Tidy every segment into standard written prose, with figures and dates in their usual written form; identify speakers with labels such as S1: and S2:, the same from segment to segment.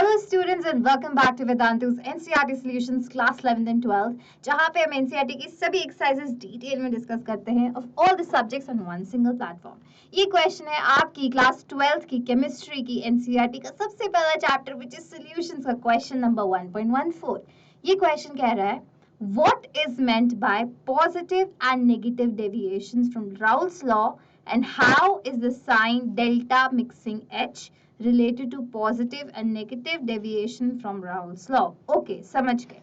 S1: Hello students and welcome back to Vedantu's NCERT Solutions Class 11th and 12th, जहाँ पे हम NCERT की सभी एक्सरसाइजेस डिटेल में डिस्कस करते हैं of all the subjects on one single platform. ये क्वेश्चन है आपकी क्लास 12th की केमिस्ट्री की NCERT का सबसे पहला चैप्टर which is solutions का क्वेश्चन नंबर 1.14. ये क्वेश्चन कह रहा है What is meant by positive and negative deviations from Raoult's law and how is the sign delta mixing H related to positive and negative deviation from Raoult's law. Okay, समझ गए.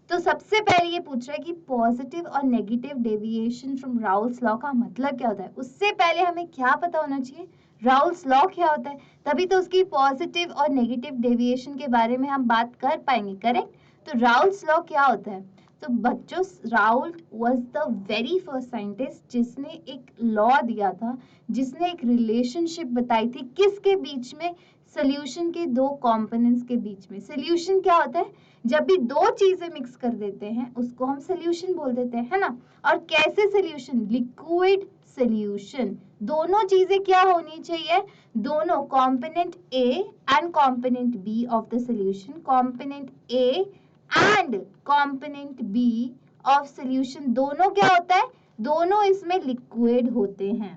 S1: तो सबसे पहले ये पूछ रहा है कि पॉजिटिव और negative deviation from Raoult's law का मतलब क्या होता है. उससे पहले हमें क्या पता होना चाहिए, राउल्स लॉ क्या होता है, तभी तो उसकी पॉजिटिव और नेगेटिव डेविएशन के बारे में हम बात कर पाएंगे. करेक्ट. तो राउल्स लॉ क्या होता है. तो बच्चों, Raoult was the very first scientist जिसने एक लॉ दिया था, जिसने एक रिलेशनशिप बताई थी किसके बीच में, सोल्यूशन के दो कंपोनेंट्स के बीच में. सोल्यूशन क्या होता है, जब भी दो चीजें मिक्स कर देते हैं उसको हम सोल्यूशन बोल देते हैं, है ना. और कैसे सोल्यूशन, लिक्विड सोल्यूशन. दोनों चीजें क्या होनी चाहिए, दोनों component A and component B of the solution, component A and component B of solution दोनों क्या होता है, दोनों इसमें लिक्विड होते हैं.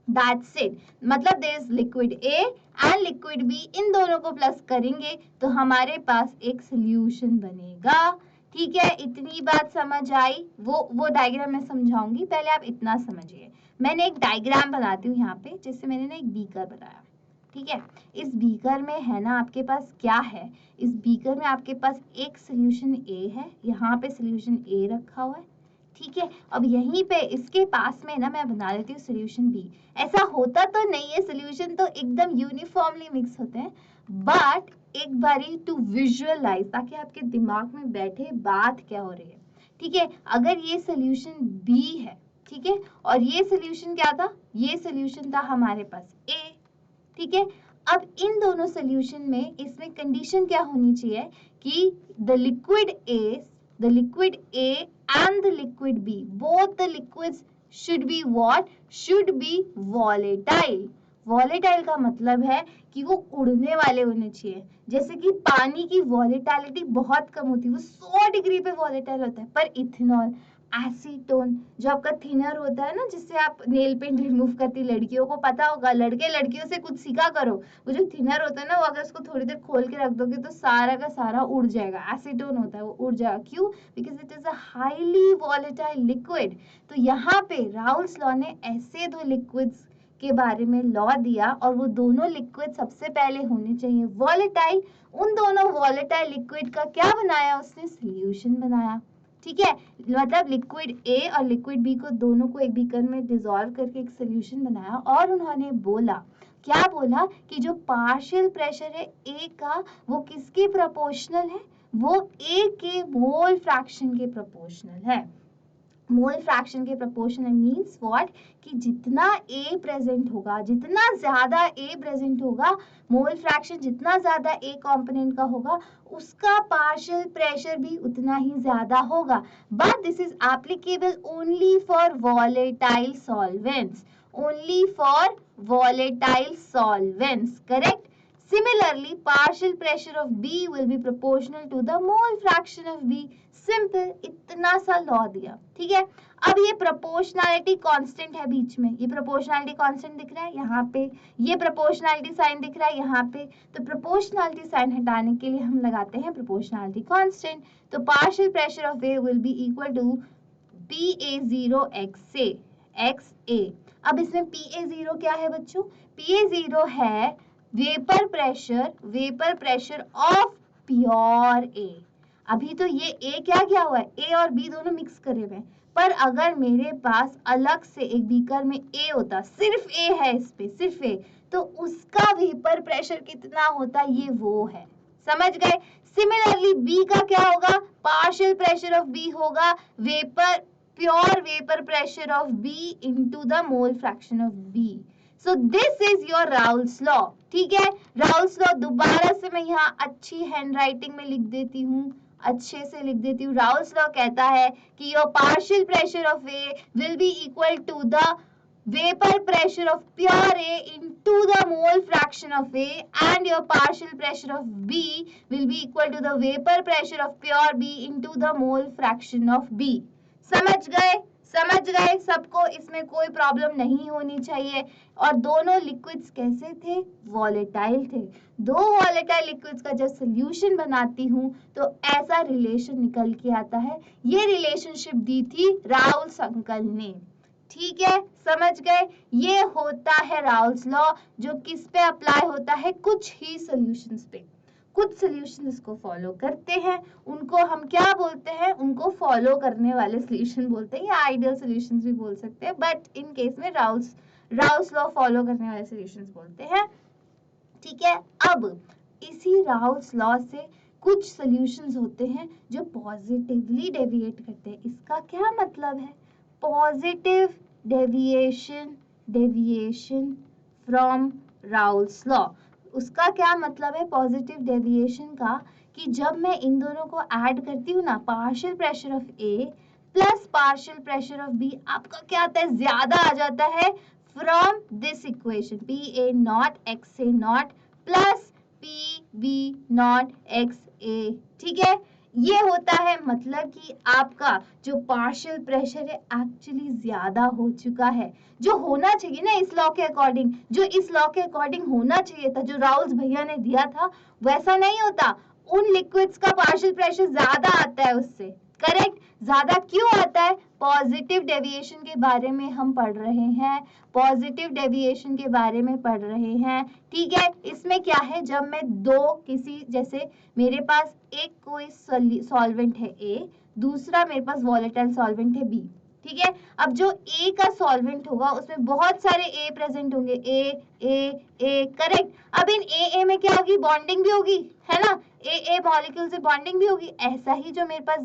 S1: That's it. मतलब there is liquid A and liquid B, इन दोनों को प्लस करेंगे तो हमारे पास एक सोल्यूशन बनेगा. ठीक है, इतनी बात समझ आई. वो डायग्राम मैं समझाऊंगी, पहले आप इतना समझिए. मैंने एक डायग्राम बनाती हूँ यहाँ पे, जिससे मैंने ना एक बीकर बनाया. ठीक है, इस बीकर में है ना आपके पास क्या है, इस बीकर में आपके पास एक सोल्यूशन A है, यहाँ पे सोल्यूशन A रखा हुआ है. ठीक है, अब यहीं पे इसके पास में ना मैं बना लेती हूँ सोल्यूशन बी. ऐसा होता तो नहीं है, सोल्यूशन तो एकदम यूनिफॉर्मली मिक्स होते हैं, बट एक बारी टू विजुअलाइज, ताकि आपके दिमाग में बैठे बात क्या हो रही है. ठीक है, अगर ये सोल्यूशन बी है, ठीक है, और ये सोल्यूशन क्या था, ये सोल्यूशन था हमारे पास ए. ठीक है, अब इन दोनों सोल्यूशन में इसमें कंडीशन क्या होनी चाहिए कि the liquid A and the liquid B, both the liquids should be what, should be volatile. volatile का मतलब है कि वो उड़ने वाले होने चाहिए. जैसे कि पानी की वॉलेटिलिटी बहुत कम होती है, वो 100 डिग्री पे वॉलेटाइल होता है, पर इथेनॉल, एसीटोन जो आपका थिनर होता है ना, जिससे आप नेल पेंट रिमूव करती, लड़कियों को पता होगा, लड़के लड़कियों से कुछ सीखा करो. वो जो थिनर होता है ना, वो अगर उसको थोड़ी देर खोल के रख दोगे तो सारा का सारा उड़ जाएगा. एसीटोन होता है, वो उड़ जाएगा. क्यों, because it is a highly volatile liquid. तो यहाँ पे राउल्स लॉ ने ऐसे दो लिक्विड्स के बारे में लॉ दिया, और वो दोनों लिक्विड सबसे पहले होने चाहिए वॉलेटाइल. उन दोनों वॉलेटाइल लिक्विड का क्या बनाया उसने, सोल्यूशन बनाया. ठीक है, मतलब लिक्विड ए और लिक्विड बी को दोनों को एक बीकर में डिसॉल्व करके एक सोल्यूशन बनाया, और उन्होंने बोला, क्या बोला कि जो पार्शियल प्रेशर है ए का, वो किसके प्रोपोर्शनल है, वो ए के मोल फ्रैक्शन के प्रोपोर्शनल है. मोल फ्रैक्शन के प्रोपोर्शनल मींस व्हाट, कि जितना ए प्रेजेंट होगा, जितना ज्यादा ए प्रेजेंट होगा, मोल फ्रैक्शन जितना ज्यादा ए कंपोनेंट का होगा, उसका पार्शियल प्रेशर भी उतना ही ज्यादा होगा. But this is applicable only for volatile solvents, only for volatile solvents. Correct. Similarly, partial pressure of B will be proportional to the mole fraction of B. Simple, इतना सा law दिया. ठीक है, अब ये प्रोपोर्शनैलिटी कांस्टेंट है बीच में, ये प्रोपोर्शनैलिटी कांस्टेंट दिख रहा है यहाँ पे, ये प्रोपोर्शनैलिटी साइन दिख रहा है यहाँ पे. तो प्रोपोर्शनैलिटी साइन हटाने के लिए हम लगाते हैं प्रोपोर्शनैलिटी कांस्टेंट. तो partial pressure of A will be equal to PA0 XA. अब इसमें PA0 क्या है बच्चों, PA0 है वेपर प्रेशर ऑफ प्योर ए. अभी तो ये ए क्या हुआ है, ए और बी दोनों मिक्स करे हुए हैं, पर अगर मेरे पास अलग से एक बीकर में ए होता, सिर्फ ए है इस पे, सिर्फ ए, तो उसका वेपर प्रेशर कितना होता, ये वो है. समझ गए. सिमिलरली बी का क्या होगा, पार्शियल प्रेशर ऑफ बी होगा vapour, pure vapour pressure of B into the mole fraction of B. So this is your Raoult's law. ठीक है, Raoult's law दोबारा से मैं यहाँ अच्छी हैंडराइटिंग में लिख देती हूँ, अच्छे से लिख देती हूँ. Raoult's law कहता है कि your partial pressure of A will be equal to the vapor pressure of pure A into the mole fraction of A and your partial pressure of B will be equal to the vapor pressure of pure B into the mole fraction of B. समझ गए सबको, इसमें कोई problem नहीं होनी चाहिए। और दोनों लिक्विड्स कैसे थे? वॉलेटाइल थे। दो वॉलेटाइल लिक्विड्स का जब सोल्यूशन बनाती हूँ तो ऐसा रिलेशन निकल के आता है। ये रिलेशनशिप दी थी राउल्स अंकल ने। ठीक है, समझ गए? ये होता है राउल्स लॉ, जो किस पे अप्लाई होता है? कुछ ही सॉल्यूशंस पे। कुछ सॉल्यूशन इसको फॉलो करते हैं, उनको हम क्या बोलते हैं? उनको फॉलो करने वाले सॉल्यूशन बोलते हैं, या आइडियल सॉल्यूशंस भी बोल सकते हैं, बट इन केस में राउल्स लॉ फॉलो करने वाले सॉल्यूशंस बोलते हैं। ठीक है, अब इसी राउल्स लॉ से कुछ सॉल्यूशंस होते हैं जो पॉजिटिवली डेविएट करते हैं। इसका क्या मतलब है? Positive deviation from Raoult's law. उसका क्या मतलब है पॉजिटिव डेविएशन का? कि जब मैं इन दोनों को ऐड करती हूँ ना, partial pressure of A plus partial pressure of B, आपका क्या आता है? ज्यादा आ जाता है from this equation, P A naught X A naught plus P B naught X A. ठीक है, ये होता है मतलब कि आपका जो पार्शियल प्रेशर है एक्चुअली ज्यादा हो चुका है। जो होना चाहिए ना इस लॉ के अकॉर्डिंग, जो इस लॉ के अकॉर्डिंग होना चाहिए था, जो राउल्स भैया ने दिया था, वैसा नहीं होता। उन लिक्विड्स का पार्शियल प्रेशर ज्यादा आता है उससे। करेक्ट? ज्यादा क्यों आता है? पॉजिटिव डेविएशन के बारे में हम पढ़ रहे हैं, पॉजिटिव डेविएशन के बारे में पढ़ रहे हैं। ठीक है, इसमें क्या है? जब मैं दो किसी, जैसे मेरे पास एक कोई सॉल्वेंट है ए, दूसरा मेरे पास वॉलेटाइल सॉल्वेंट है बी। ठीक है, अब जो ए का सॉल्वेंट होगा उसमें बहुत सारे ए प्रेजेंट होंगे, ए। करेक्ट? अब इन ए में क्या होगी? बॉन्डिंग भी होगी, है ना? ए मॉलिक्यूल से बॉन्डिंग भी होगी। ऐसा ही जो मेरे पास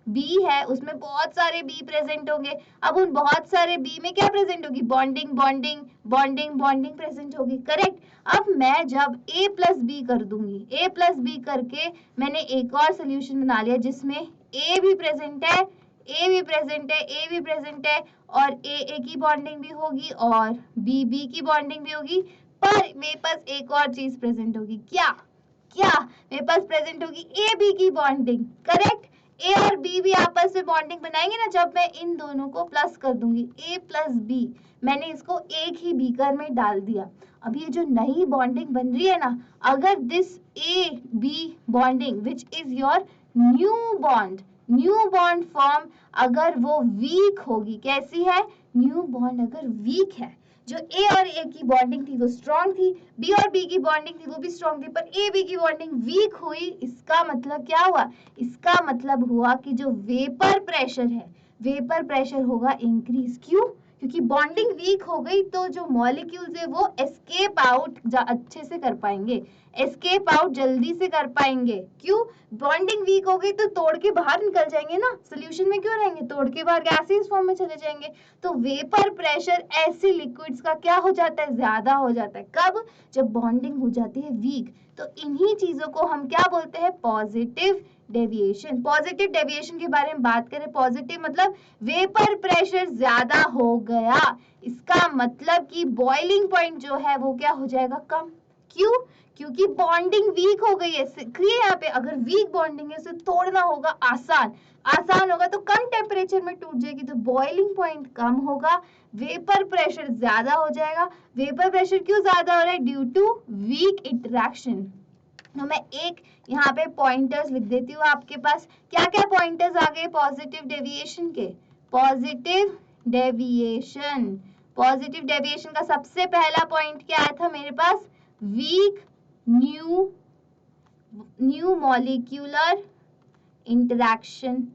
S1: बी है उसमें बहुत सारे बी प्रेजेंट होंगे। अब उन बहुत सारे बी में क्या प्रेजेंट होगी? बॉन्डिंग प्रेजेंट होगी। करेक्ट? अब मैं जब ए प्लस बी कर दूंगी, ए प्लस बी करके मैंने एक और सोल्यूशन बना लिया जिसमें ए भी प्रेजेंट है, ए भी प्रेजेंट है और ए की बॉन्डिंग भी होगी और बी की बॉन्डिंग भी होगी। पर मेरे पास एक और चीज प्रेजेंट होगी। क्या मेरे पास प्रेजेंट होगी ए बी की बॉन्डिंग। करेक्ट? ए और बी भी आपस में बॉन्डिंग बनाएंगे ना, जब मैं इन दोनों को प्लस कर दूंगी, ए प्लस बी, मैंने इसको एक ही बीकर में डाल दिया। अब ये जो नई बॉन्डिंग बन रही है ना, अगर this A B bonding which is your new bond form, अगर वो वीक होगी, कैसी है? न्यू बॉन्ड अगर वीक है, जो ए और ए की बॉन्डिंग थी वो स्ट्रॉन्ग थी, बी और बी की बॉन्डिंग थी वो भी स्ट्रॉन्ग थी, पर ए बी की बॉन्डिंग वीक हुई, इसका मतलब क्या हुआ? इसका मतलब हुआ कि जो वेपर प्रेशर है, वेपर प्रेशर होगा इंक्रीज। क्यों? क्योंकि बॉन्डिंग वीक हो गई तो जो मॉलिक्यूल्स है वो एस्केप आउट अच्छे से कर पाएंगे, एस्केप आउट जल्दी से कर पाएंगे। क्यों? बॉन्डिंग वीक हो गई तो तोड़ के बाहर निकल जाएंगे ना, सोल्यूशन में क्यों रहेंगे? तोड़ के बाहर गैसियस फॉर्म में चले जाएंगे। तो वेपर प्रेशर ऐसे लिक्विड्स का क्या हो जाता है? ज्यादा हो जाता है। कब? जब बॉन्डिंग हो जाती है वीक। तो इन्हीं चीजों को हम क्या बोलते हैं? Positive deviation. पॉजिटिव डेविएशन के बारे में बात करें, पॉजिटिव मतलब वेपर प्रेशर ज्यादा हो गया, इसका मतलब कि बॉइलिंग पॉइंट जो है वो क्या हो जाएगा? कम। क्यों? क्योंकि बॉन्डिंग वीक हो गई है। यहाँ पे अगर वीक बॉन्डिंग है उसे तोड़ना होगा आसान होगा, तो कम टेम्परेचर में टूट जाएगी, तो बॉइलिंग पॉइंट कम होगा, वेपर प्रेशर ज्यादा हो जाएगा। वेपर प्रेशर क्यों ज्यादा हो रहा है? Due to weak interaction. तो मैं एक यहाँ पे पॉइंटर्स लिख देती हूँ आपके पास। क्या क्या पॉइंटर्स आ गए पॉजिटिव डेविएशन के? पॉजिटिव डेविएशन का सबसे पहला पॉइंट क्या आया था मेरे पास? वीक न्यू मॉलिक्यूलर इंटरेक्शन,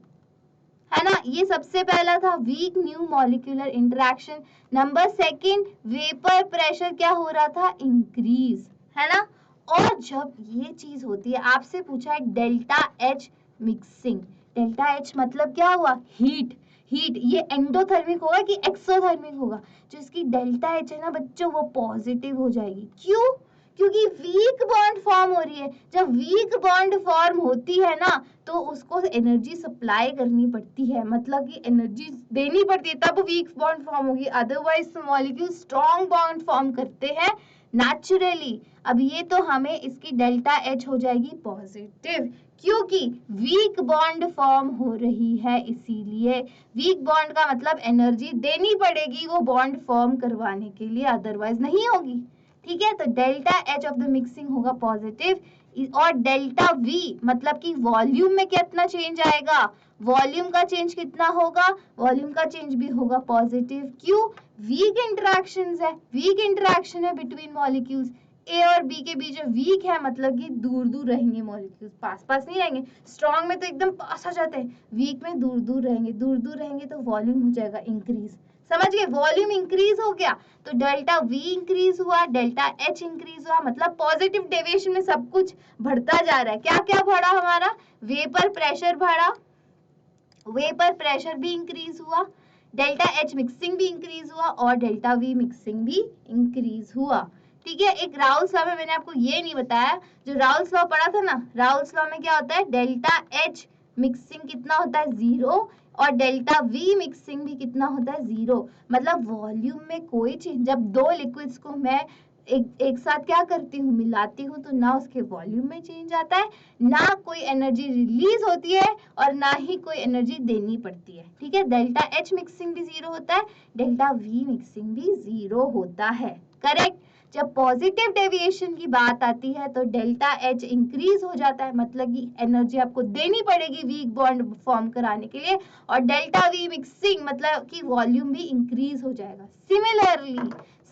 S1: है ना? ये सबसे पहला था, weak new molecular interaction. Number second, vapour pressure क्या हो रहा था? इंक्रीज, है ना? और जब ये चीज होती है, आपसे पूछा है delta H mixing. Delta H मतलब क्या हुआ? हीट। ये एंडोथर्मिक होगा कि एक्सोथर्मिक होगा? जो इसकी डेल्टा एच है ना बच्चों, वो पॉजिटिव हो जाएगी। क्यों? क्योंकि वीक बॉन्ड फॉर्म हो रही है। जब वीक बॉन्ड फॉर्म होती है ना, तो उसको एनर्जी सप्लाई करनी पड़ती है, मतलब कि एनर्जी देनी पड़ती है, तब वीक बॉन्ड फॉर्म होगी, otherwise molecule strong bond form करते हैं नेचुरली। अब ये तो हमें इसकी डेल्टा एच हो जाएगी पॉजिटिव, क्योंकि वीक बॉन्ड फॉर्म हो रही है, इसीलिए वीक बॉन्ड का मतलब एनर्जी देनी पड़ेगी वो बॉन्ड फॉर्म करवाने के लिए, अदरवाइज नहीं होगी। ठीक है, तो delta H of the mixing होगा पॉजिटिव, और डेल्टा वी मतलब कि वॉल्यूम में कितना चेंज आएगा, वॉल्यूम का चेंज कितना होगा, वॉल्यूम का चेंज भी होगा पॉजिटिव। क्यों? वीक इंटरेक्शंस है, वीक इंटरेक्शन है बिटवीन मॉलिक्यूल्स, ए और बी के बीच वीक है, मतलब कि दूर दूर रहेंगे मॉलिक्यूल्स, पास पास नहीं रहेंगे। स्ट्रॉन्ग में तो एकदम पास आ जाते हैं, वीक में दूर दूर रहेंगे, दूर दूर रहेंगे तो वॉल्यूम हो जाएगा इंक्रीज। समझ गए, वॉल्यूम इंक्रीज हो गया तो डेल्टा वी इंक्रीज हुआ, डेल्टा एच इंक्रीज हुआ, मतलब पॉजिटिव डेविएशन में सब कुछ बढ़ता जा रहा है। क्या क्या बढ़ा हमारा, वेपर प्रेशर बढ़ा, वेपर प्रेशर भी इंक्रीज हुआ, डेल्टा एच मिक्सिंग भी इंक्रीज हुआ, और डेल्टा वी मिक्सिंग भी इंक्रीज हुआ। ठीक है, एक राउल्स लॉ में मैंने आपको ये नहीं बताया, जो राउल्स लॉ पढ़ा था ना, राउल्स लॉ में क्या होता है, डेल्टा एच मिक्सिंग कितना होता है, 0, और डेल्टा वी मिक्सिंग भी कितना होता है, 0। मतलब वॉल्यूम में कोई चेंज, जब दो लिक्विड्स को मैं एक साथ क्या करती हूँ, मिलाती हूँ, तो ना उसके वॉल्यूम में चेंज आता है, ना कोई एनर्जी रिलीज होती है, और ना ही कोई एनर्जी देनी पड़ती है। ठीक है, डेल्टा एच मिक्सिंग भी 0 होता है, डेल्टा वी मिक्सिंग भी 0 होता है। करेक्ट। जब पॉजिटिव डेविएशन की बात आती है तो डेल्टा एच इंक्रीज हो जाता है, मतलब कि एनर्जी आपको देनी पड़ेगी वीक बॉन्ड फॉर्म कराने के लिए, और डेल्टा वी मिक्सिंग मतलब कि वॉल्यूम भी इंक्रीज हो जाएगा।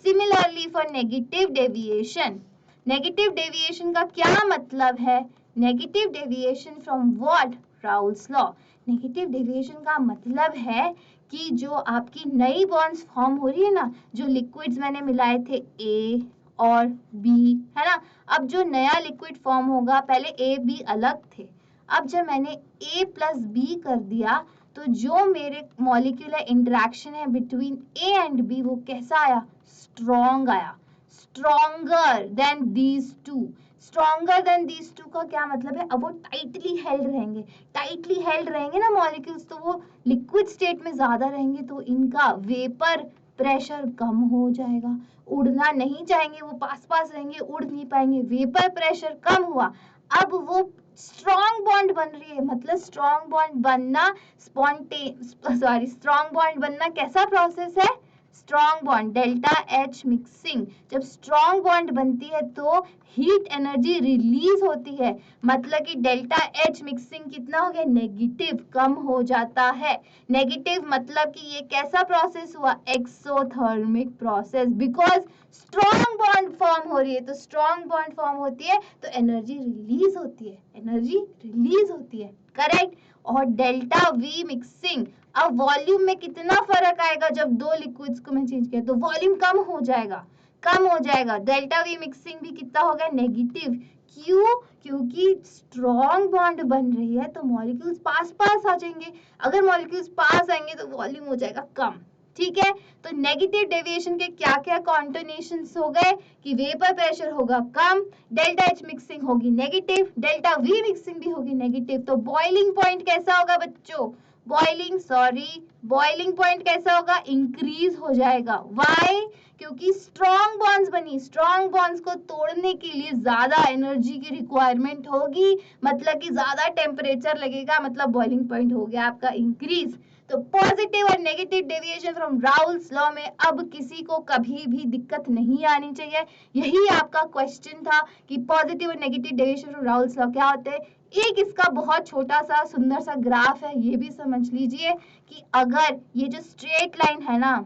S1: Similarly for negative deviation, negative deviation का क्या मतलब है, negative deviation from what, Raoult's law. Negative deviation का मतलब है कि जो आपकी नई बॉन्ड्स फॉर्म हो रही है ना, जो लिक्विड्स मैंने मिलाए थे ए और बी, है ना, अब जो नया लिक्विड फॉर्म होगा, पहले ए बी अलग थे, अब जब मैंने ए प्लस बी कर दिया तो जो मेरे मॉलिक्यूलर इंटरेक्शन है बिटवीन ए एंड बी वो कैसा आया, स्ट्रॉन्ग आया, stronger than these two. Stronger than these two का क्या मतलब है, अब वो टाइटली हेल्ड रहेंगे, टाइटली हेल्ड रहेंगे ना मॉलिक्यूल्स, तो वो लिक्विड स्टेट में ज्यादा रहेंगे, तो इनका वेपर प्रेशर कम हो जाएगा, उड़ना नहीं चाहेंगे, वो पास पास रहेंगे, उड़ नहीं पाएंगे, वेपर प्रेशर कम हुआ। अब वो स्ट्रॉन्ग बॉन्ड बन रही है, मतलब स्ट्रॉन्ग बॉन्ड बनना स्ट्रॉन्ग बॉन्ड बनना कैसा प्रोसेस है, strong bond, delta H mixing. जब स्ट्रॉन्ग बॉन्ड बनती है तो हीट एनर्जी रिलीज होती है, मतलब कि डेल्टा एच मिक्सिंग कितना हो गया, नेगेटिव, कम हो जाता है। नेगेटिव मतलब कि ये कैसा प्रोसेस हुआ, exothermic process, because strong bond form हो रही है, तो स्ट्रॉन्ग बॉन्ड फॉर्म होती है तो एनर्जी रिलीज होती है, एनर्जी रिलीज होती है। करेक्ट। और डेल्टा वी मिक्सिंग, अब वॉल्यूम में कितना फर्क आएगा, जब दो लिक्विड्स को मैं चेंज किया तो वॉल्यूम कम हो जाएगा, कम हो जाएगा, डेल्टा वी मिक्सिंग भी कितना हो गया, नेगेटिव। क्यों? क्योंकि स्ट्रॉन्ग बॉन्ड बन रही है तो मॉलिक्यूल्स पास पास आ जाएंगे, अगर मॉलिक्यूल्स पास आएंगे तो वॉल्यूम हो जाएगा कम। ठीक है, तो नेगेटिव डेविएशन के क्या क्या कॉन्टोनेशंस हो गए, कि वेपर प्रेशर होगा कम, डेल्टा एच मिक्सिंग होगी नेगेटिव, डेल्टा वी मिक्सिंग भी होगी नेगेटिव। तो बॉइलिंग पॉइंट कैसा होगा बच्चों, बॉइलिंग पॉइंट कैसा होगा, इंक्रीज हो जाएगा। व्हाई? क्योंकि स्ट्रॉन्ग बॉन्ड्स बनी, स्ट्रॉन्ग बॉन्ड्स को तोड़ने के लिए ज्यादा एनर्जी की रिक्वायरमेंट होगी, मतलब कि ज्यादा टेम्परेचर लगेगा, मतलब बॉइलिंग पॉइंट हो गया आपका इंक्रीज। तो पॉजिटिव और negative deviation from Raoult's law में अब किसी को कभी भी दिक्कत नहीं आनी चाहिए। यही आपका क्वेश्चन था कि पॉजिटिव और negative deviation from Raoult's law क्या होते हैं। एक इसका बहुत छोटा सा सुंदर सा ग्राफ है, ये भी समझ लीजिए कि अगर ये जो स्ट्रेट लाइन है ना,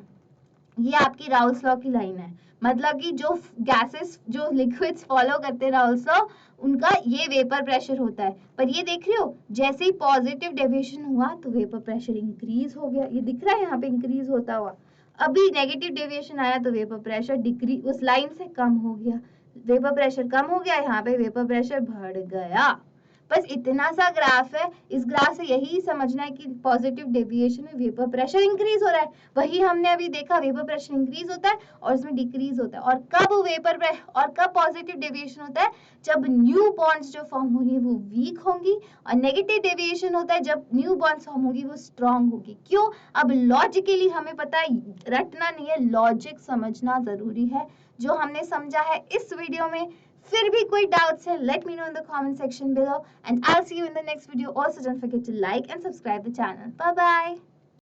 S1: ये आपकी राउल्स लॉ की लाइन है, मतलब कि जो गैसेस, जो लिक्विड्स फॉलो करते हैं राउल्स लॉ, उनका ये वेपर प्रेशर होता है। पर ये देख रहे हो, जैसे ही पॉजिटिव डेविएशन हुआ तो वेपर प्रेशर इंक्रीज हो गया, ये दिख रहा है यहाँ पे इंक्रीज होता हुआ। अभी नेगेटिव डेविएशन आया तो वेपर प्रेशर डिक्रीज, उस लाइन से कम हो गया, वेपर प्रेशर कम हो गया, यहाँ पे वेपर प्रेशर बढ़ गया। बस इतना सा ग्राफ है, इस ग्राफ से यही समझना है कि पॉजिटिव डेविएशन में वेपर प्रेशर इंक्रीज हो रहा है। वही हमने अभी देखा, वेपर प्रेशर इंक्रीज होता है और इसमें डिक्रीज होता है। और कब वेपर और कब पॉजिटिव डेविएशन होता है, जब न्यू बॉन्ड्स जो फॉर्म हो रही है वो वीक होंगी, और नेगेटिव डेविएशन होता है जब न्यू बॉन्ड्स फॉर्म होगी वो स्ट्रांग होगी। क्यों? अब लॉजिकली हमें पता है, रटना नहीं है, लॉजिक समझना जरूरी है, जो हमने समझा है इस वीडियो में। फिर भी कोई डाउट्स है, let me know in the comment section below, and I'll see you in the next video. Also don't forget to like and subscribe the channel. Bye bye.